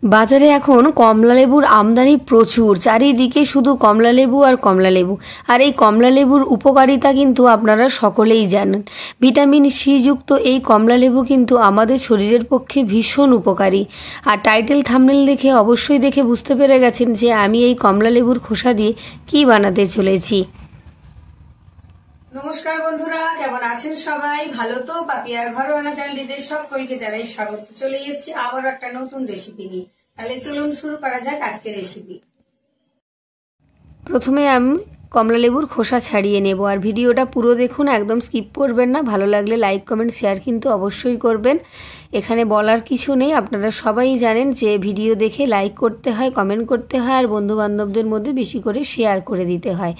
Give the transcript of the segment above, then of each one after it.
বাজারে এখন কমলালেবুর আমদানি প্রচুর, চারিদিকে শুধু কমলালেবু আর কমলালেবু। আর এই কমলালেবুর উপকারিতা কিন্তু আপনারা সকলেই জানেন। ভিটামিন সি যুক্ত এই কমলালেবু কিন্তু আমাদের শরীরের পক্ষে ভীষণ উপকারী। আর টাইটেল থাম্বনেল দেখে অবশ্যই দেখে বুঝতে পেরে গেছেন যে আমি এই কমলালেবুর খোসা দিয়ে কী বানাতে চলেছি। নমস্কার বন্ধুরা, কেমন আছেন সবাই? ভালো তো? পাপিয়ার ঘরোয়া চ্যানেলটিতে সকলকে জানাই স্বাগত। চলে এসেছি আবারও একটা নতুন রেসিপি নিয়ে। তাহলে চলুন শুরু করা যাক আজকের রেসিপি। প্রথমে আমি কমলালেবুর খোসা ছাড়িয়ে নেব। আর ভিডিওটা পুরো দেখুন, একদম স্কিপ করবেন না। ভালো লাগলে লাইক কমেন্ট শেয়ার কিন্তু অবশ্যই করবেন। এখানে বলার কিছু নেই, আপনারা সবাই জানেন যে ভিডিও দেখে লাইক করতে হয়, কমেন্ট করতে হয়, আর বন্ধুবান্ধবদের মধ্যে বেশি করে শেয়ার করে দিতে হয়।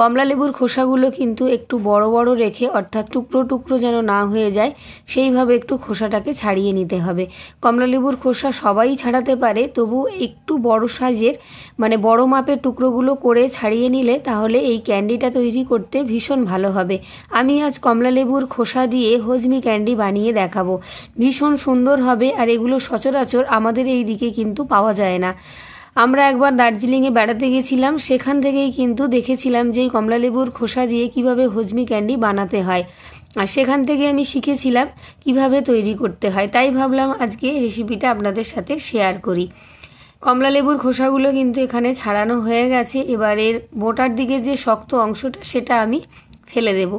কমলালেবুর খোসাগুলো কিন্তু একটু বড় বড় রেখে, অর্থাৎ টুকরো টুকরো যেন না হয়ে যায় সেইভাবে একটু খোসাটাকে ছাড়িয়ে নিতে হবে। কমলালেবুর খোসা সবাই ছাড়াতে পারে, তবু একটু বড় সাইজের মানে বড় মাপের টুকরোগুলো করে ছাড়িয়ে নিলে তাহলে এই ক্যান্ডিটা তৈরি করতে ভীষণ ভালো হবে। আমি আজ কমলালেবুর খোসা দিয়ে হজমি ক্যান্ডি বানিয়ে দেখাবো। ভীষণ সুন্দর হবে, আর এগুলো সচরাচর আমাদের এই দিকে কিন্তু পাওয়া যায় না। আমরা একবার দার্জিলিংয়ে বেড়াতে গেছিলাম, সেখান থেকেই কিন্তু দেখেছিলাম যে এই কমলালেবুর খোসা দিয়ে কিভাবে হজমি ক্যান্ডি বানাতে হয়, আর সেখান থেকে আমি শিখেছিলাম কিভাবে তৈরি করতে হয়। তাই ভাবলাম আজকে রেসিপিটা আপনাদের সাথে শেয়ার করি। কমলালেবুর খোসাগুলো কিন্তু এখানে ছাড়ানো হয়ে গেছে। এবার এর বোটার দিকে যে শক্ত অংশটা সেটা আমি ফেলে দেব,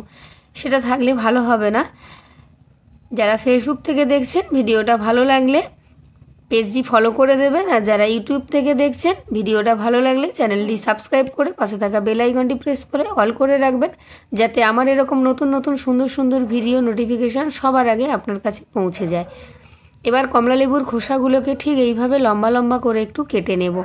সেটা থাকলে ভালো হবে না। যারা ফেসবুক থেকে দেখছেন ভিডিওটা ভালো লাগলে পেজটি ফলো করে দেবেন, আর যারা ইউটিউব থেকে দেখছেন ভিডিওটা ভালো লাগলে চ্যানেলটি সাবস্ক্রাইব করে পাশে থাকা বেল আইকনটি প্রেস করে অল করে রাখবেন, যাতে আমার এরকম নতুন নতুন সুন্দর সুন্দর ভিডিও নোটিফিকেশান সবার আগে আপনার কাছে পৌঁছে যায়। এবার কমলালেবুর খোসাগুলোকে ঠিক এইভাবে লম্বা লম্বা করে একটু কেটে নেব।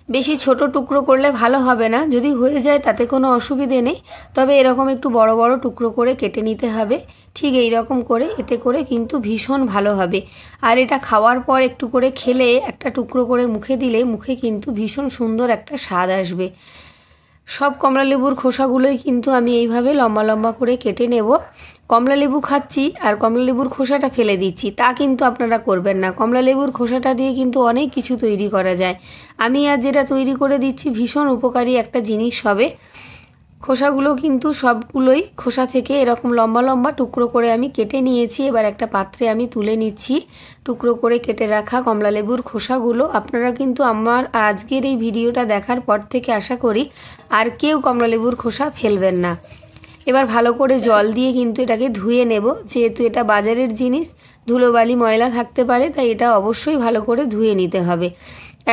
বেশি ছোট টুকরো করলে ভালো হবে না, যদি হয়ে যায় তাতে কোনো অসুবিধে নেই, তবে এরকম একটু বড় বড় টুকরো করে কেটে নিতে হবে। ঠিক এই রকম করে, এতে করে কিন্তু ভীষণ ভালো হবে। আর এটা খাওয়ার পর একটু করে খেলে, একটা টুকরো করে মুখে দিলে মুখে কিন্তু ভীষণ সুন্দর একটা স্বাদ আসবে। সব কমলালেবুর খোসাগুলোই কিন্তু আমি এইভাবে লম্বা লম্বা করে কেটে নেব। কমলালেবু খাচ্ছি আর কমলালেবুর খোসাটা ফেলে দিচ্ছি তা কিন্তু আপনারা করবেন না। কমলালেবুর খোসাটা দিয়ে কিন্তু অনেক কিছু তৈরি করা যায়। আমি আজ যেটা তৈরি করে দিচ্ছি ভীষণ উপকারী একটা জিনিস হবে। খোসাগুলো কিন্তু সবগুলোই খোসা থেকে এরকম লম্বা লম্বা টুকরো করে আমি কেটে নিয়েছি। এবার একটা পাত্রে আমি তুলে নিচ্ছি টুকরো করে কেটে রাখা কমলালেবুর খোসাগুলো। আপনারা কিন্তু আমার আজকের এই ভিডিওটা দেখার পর থেকে আশা করি আর কেউ কমলালেবুর খোসা ফেলবেন না। এবার ভালো করে জল দিয়ে কিন্তু এটাকে ধুয়ে নেব, যেহেতু এটা বাজারের জিনিস, ধুলোবালি ময়লা থাকতে পারে, তাই এটা অবশ্যই ভালো করে ধুয়ে নিতে হবে।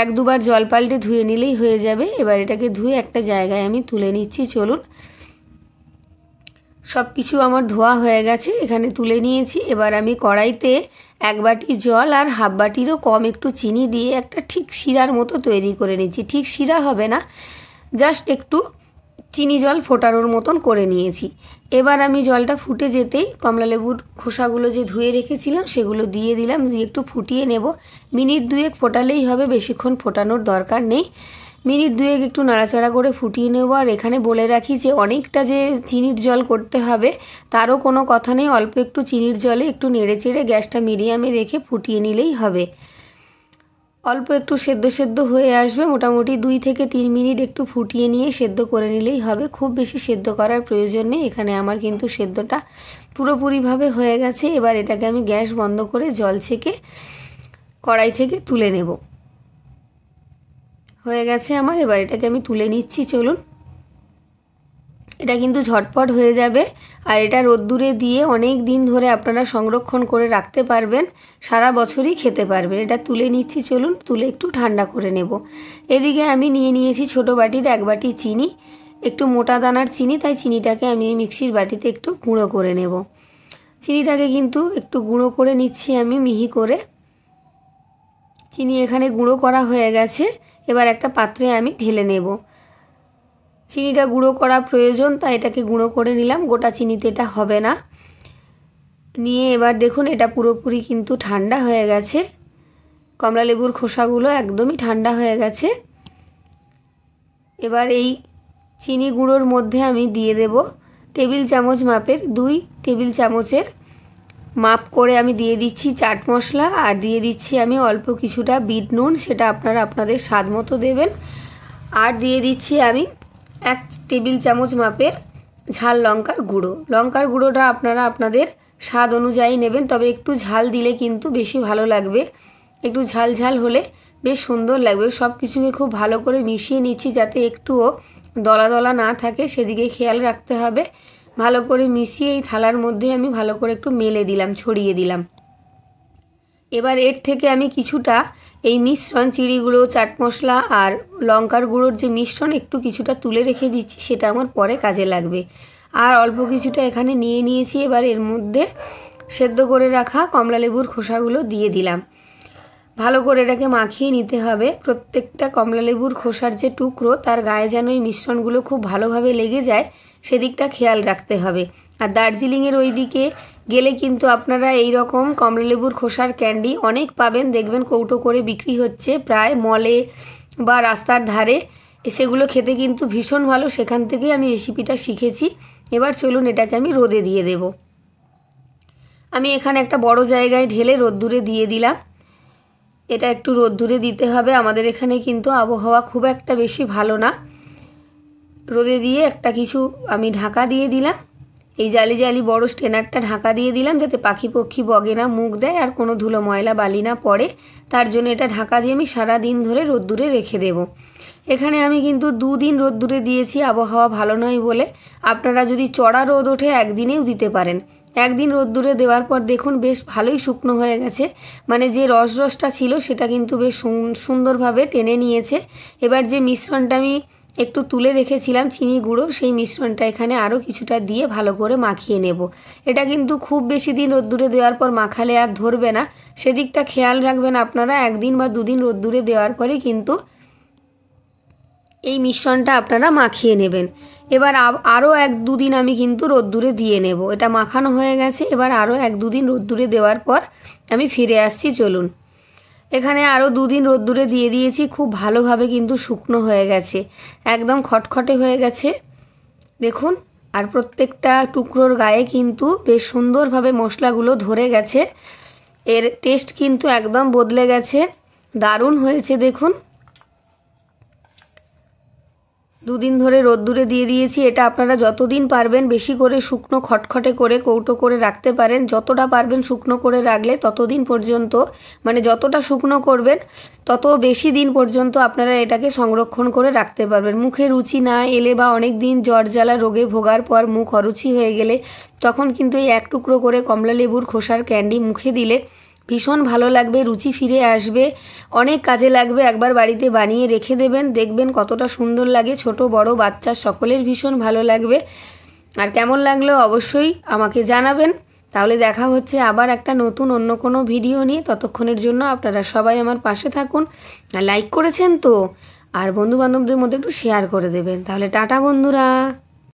এক দুবার জল পাল্টে ধুয়ে নিলেই হয়ে যাবে। এবার এটাকে ধুয়ে একটা জায়গায় আমি তুলে নিচ্ছি। চলুন, সব কিছু আমার ধোয়া হয়ে গেছে, এখানে তুলে নিয়েছি। এবার আমি কড়াইতে 1 বাটি জল আর হাফ বাটিরও কম একটু চিনি দিয়ে একটা ঠিক শিরার মতো তৈরি করে নিচ্ছি। ঠিক শিরা হবে না, জাস্ট একটু চিনি জল ফোটানোর মতন করে নিয়েছি। এবার আমি জলটা ফুটে যেতেই কমলালেবুর খোসাগুলো যে ধুয়ে রেখেছিলাম সেগুলো দিয়ে দিলাম, দিয়ে একটু ফুটিয়ে নেব। মিনিট 2 ফোটালেই হবে, বেশিক্ষণ ফোটানোর দরকার নেই। মিনিট 2 একটু নাড়াচাড়া করে ফুটিয়ে নেব। আর এখানে বলে রাখি যে অনেকটা যে চিনির জল করতে হবে তারও কোনো কথা নেই। অল্প একটু চিনির জলে একটু নেড়ে চেড়ে গ্যাসটা মিডিয়ামে রেখে ফুটিয়ে নিলেই হবে। অল্প একটু সেদ্ধ সেদ্ধ হয়ে আসবে, মোটামুটি 2 থেকে 3 মিনিট একটু ফুটিয়ে নিয়ে সেদ্ধ করে নিলেই হবে। খুব বেশি সেদ্ধ করার প্রয়োজন নেই। এখানে আমার কিন্তু সেদ্ধটা পুরোপুরিভাবে হয়ে গেছে। এবার এটাকে আমি গ্যাস বন্ধ করে জল ছেঁকে কড়াই থেকে তুলে নেব। হয়ে গেছে আমার, এবার এটাকে আমি তুলে নিচ্ছি। চলুন, এটা কিন্তু ঝটপট হয়ে যাবে, আর এটা রোদ্দুরে দিয়ে অনেক দিন ধরে আপনারা সংরক্ষণ করে রাখতে পারবেন, সারা বছরই খেতে পারবেন। এটা তুলে নিচ্ছি। চলুন, তুলে একটু ঠান্ডা করে নেব। এদিকে আমি নিয়ে নিয়েছি ছোটো বাটির 1 বাটি চিনি, একটু মোটা দানার চিনি, তাই চিনিটাকে আমি মিক্সির বাটিতে একটু গুঁড়ো করে নেব। চিনিটাকে কিন্তু একটু গুঁড়ো করে নিচ্ছি আমি মিহি করে। চিনি এখানে গুঁড়ো করা হয়ে গেছে, এবার একটা পাত্রে আমি ঢেলে নেব। চিনিটা গুঁড়ো করা প্রয়োজন, তাই এটাকে গুঁড়ো করে নিলাম, গোটা চিনিতে এটা হবে না। নিয়ে এবার দেখুন এটা পুরোপুরি কিন্তু ঠান্ডা হয়ে গেছে। কমলালেবুর খোসাগুলো একদমই ঠান্ডা হয়ে গেছে। এবার এই চিনি গুঁড়োর মধ্যে আমি দিয়ে দেব টেবিল চামচ মাপের 2 টেবিল চামচের মাপ করে আমি দিয়ে দিচ্ছি চাট মশলা, আর দিয়ে দিচ্ছি আমি অল্প কিছুটা বিট নুন, সেটা আপনারা আপনাদের স্বাদ মতো দেবেন। আর দিয়ে দিচ্ছি আমি 1 টেবিল চামচ মাপের ঝাল লঙ্কার গুঁড়ো। লঙ্কার গুঁড়োটা আপনারা আপনাদের স্বাদ অনুযায়ী নেবেন, তবে একটু ঝাল দিলে কিন্তু বেশি ভালো লাগবে। একটু ঝাল ঝাল হলে বেশ সুন্দর লাগবে। সব কিছুকে খুব ভালো করে মিশিয়ে নিচ্ছি যাতে একটুও দলা দলা না থাকে, সেদিকে খেয়াল রাখতে হবে। ভালো করে মিশিয়ে এই থালার মধ্যে আমি ভালো করে একটু মেলে দিলাম, ছড়িয়ে দিলাম। এবার এর থেকে আমি কিছুটা এই মিশ্রণ, চিড়ি গুঁড়ো, চাট মশলা আর লঙ্কার গুঁড়োর যে মিশ্রণ, একটু কিছুটা তুলে রেখে দিচ্ছি, সেটা আমার পরে কাজে লাগবে। আর অল্প কিছুটা এখানে নিয়ে নিয়েছি। এবার এর মধ্যে সেদ্ধ করে রাখা কমলা লেবুর খোসাগুলো দিয়ে দিলাম। ভালো করে এটাকে মাখিয়ে নিতে হবে। প্রত্যেকটা কমলা লেবুর খোসার যে টুকরো, তার গায়ে যেন এই মিশ্রণগুলো খুব ভালোভাবে লেগে যায়, সেদিকটা খেয়াল রাখতে হবে। আর দার্জিলিংয়ের ওই দিকে গেলে কিন্তু আপনারা এই রকম কমলা লেবুর খোসার ক্যান্ডি অনেক পাবেন, দেখবেন কৌটো করে বিক্রি হচ্ছে প্রায় মলে বা রাস্তার ধারে। সেগুলো খেতে কিন্তু ভীষণ ভালো, সেখান থেকেই আমি রেসিপিটা শিখেছি। এবার চলুন এটাকে আমি রোদে দিয়ে দেব। আমি এখানে একটা বড় জায়গায় ঢেলে রোদ্দুরে দিয়ে দিলাম। এটা একটু রোদ্দুরে দিতে হবে, আমাদের এখানে কিন্তু আবহাওয়া খুব একটা বেশি ভালো না। রোদে দিয়ে একটা কিছু আমি ঢাকা দিয়ে দিলাম, এই জালি জালি বড় স্ট্রেনারটা ঢাকা দিয়ে দিলাম, যাতে পাখি পক্ষী বগে না, মুখ দেয় আর কোনো ধুলো ময়লা বালি না পড়ে। তার জন্য এটা ঢাকা দিয়ে আমি সারা দিন ধরে রোদ্দুরে রেখে দেব। এখানে আমি কিন্তু 2 দিন রোদ্দুরে দিয়েছি, আবহাওয়া ভালো নয় বলে। আপনারা যদি চড়া রোদ ওঠে একদিনেও দিতে পারেন। একদিন রোদ্দুরে দেওয়ার পর দেখুন বেশ ভালোই শুকনো হয়ে গেছে, মানে যে রসটা ছিল সেটা কিন্তু বেশ সুন্দরভাবে টেনে নিয়েছে। এবার যে মিশ্রণটা আমি একটু তুলে রেখেছিলাম চিনি গুঁড়ো, সেই মিশ্রণটা এখানে আরও কিছুটা দিয়ে ভালো করে মাখিয়ে নেব। এটা কিন্তু খুব বেশি দিন রোদ্দুরে দেওয়ার পর মাখালে আর ধরবে না, সেদিকটা খেয়াল রাখবেন আপনারা। 1 দিন বা 2 দিন রোদ্দুরে দেওয়ার পরে কিন্তু এই মিশ্রণটা আপনারা মাখিয়ে নেবেন। এবার আরও 1-2 দিন আমি কিন্তু রোদ্দুরে দিয়ে নেব। এটা মাখানো হয়ে গেছে, এবার আরও 1-2 দিন রোদ্দুরে দেওয়ার পর আমি ফিরে আসছি, চলুন। এখানে আরও 2 দিন রোদ্দুরে দিয়ে দিয়েছি, খুব ভালোভাবে কিন্তু শুকনো হয়ে গেছে, একদম খটখটে হয়ে গেছে দেখুন। আর প্রত্যেকটা টুকরোর গায়ে কিন্তু বেশ সুন্দরভাবে মশলাগুলো ধরে গেছে। এর টেস্ট কিন্তু একদম বদলে গেছে, দারুণ হয়েছে দেখুন। 2 দিন ধরে রোদ্দুরে দিয়ে দিয়েছি। এটা আপনারা যতদিন পারবেন বেশি করে শুকনো খটখটে করে কৌটো করে রাখতে পারেন। যতটা পারবেন শুকনো করে রাখলে ততদিন পর্যন্ত, মানে যতটা শুকনো করবেন তত বেশি দিন পর্যন্ত আপনারা এটাকে সংরক্ষণ করে রাখতে পারবেন। মুখে রুচি না এলে বা অনেক দিন জ্বর জ্বালা রোগে ভোগার পর মুখ অরুচি হয়ে গেলে, তখন কিন্তু এই 1 টুকরো করে কমলা লেবুর খোসার ক্যান্ডি মুখে দিলে ভীষণ ভালো লাগবে, রুচি ফিরে আসবে, অনেক কাজে লাগবে। একবার বাড়িতে বানিয়ে রেখে দেবেন, দেখবেন কতটা সুন্দর লাগে। ছোট বড় বাচ্চা সকলের ভীষণ ভালো লাগবে। আর কেমন লাগলো অবশ্যই আমাকে জানাবেন। তাহলে দেখা হচ্ছে আবার একটা নতুন অন্য কোনো ভিডিও নিয়ে। ততক্ষণের জন্য আপনারা সবাই আমার পাশে থাকুন। আর লাইক করেছেন তো, আর বন্ধুবান্ধবদের মধ্যে একটু শেয়ার করে দেবেন। তাহলে টাটা বন্ধুরা।